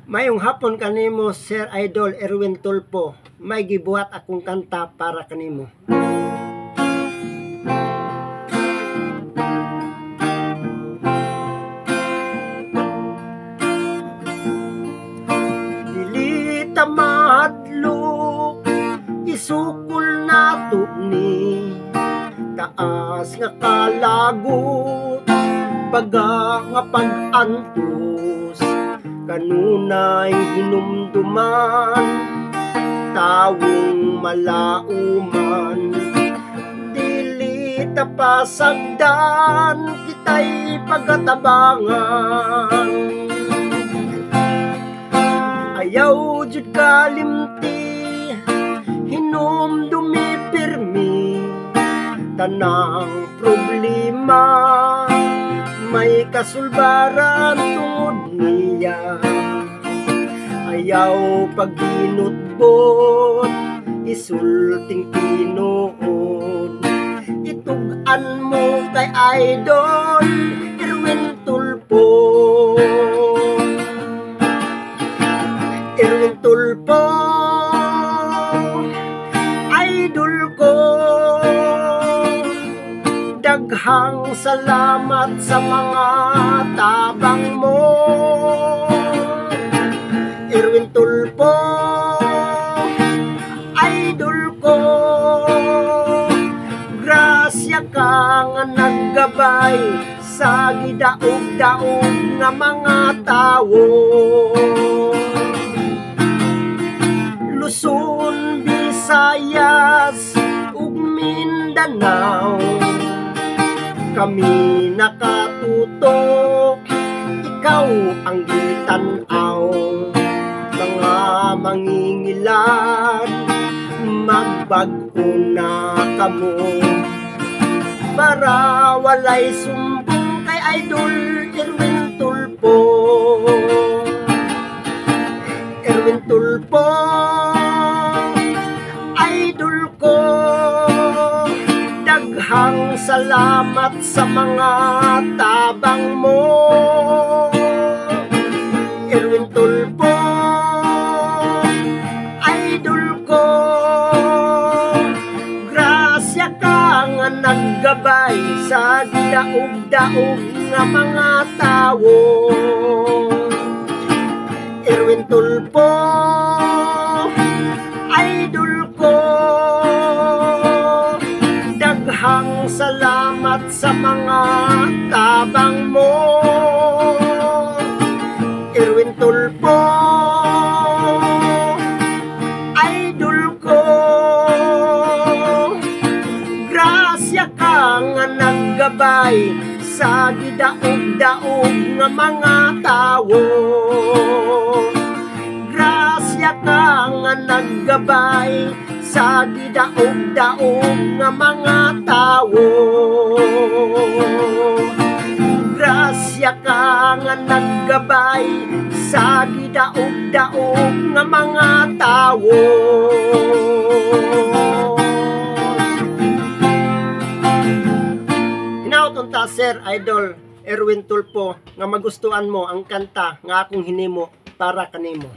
Mayong hapon kanimo, Sir Idol Erwin Tulfo. May gibuhat akong kanta para kanimo. Dili ta mahadlok, isukol nato ni taas nga kalagot, baga nga pag-antos, kanunay hinumduman, tawong malauman. Dili ta pasagdan, kita'y pagatabangan. Ayaw jud kalimti, hinumdumi pirmi, tanang problema may kasulbaran tungod niya. Ayaw pagginutbot, isulting tinuod, itugan mo kay Idol Erwin Tulfo. Erwin Tulfo, idol ko, daghang salamat sa mga tabang mo. Erwin Tulfo, idol ko, grasya ka nga naggabay sa gidaog-daog nga mga tawo. Luzon, Visayas ug Mindanao, kami nakatutok, ikaw ang gitanaw. Mga mangingilan, magbag-o na kamo, para walay sumbong kay Idol Erwin Tulfo. Erwin Tulfo, idol ko, daghang salamat sa mga tabang mo. Erwin Tulfo, idol ko, grasya ka nga naggabay sa gidaog-daog nga mga tawo. Erwin Tulfo, idol ko, daghang salamat sa mga tabang mo. Erwin Tulfo, idol ko, grasya ka nga naggabay sa gidaog-daog nga mga tawo. Grasya ka nga naggabay sa gidaog-daog nga mga tawo. Grasya ka nga naggabay sa gidaog-daog nga mga tawo. Unta, Sir Idol Erwin Tulfo, nga magustuhan mo ang kanta nga akong hinimo para kanimo.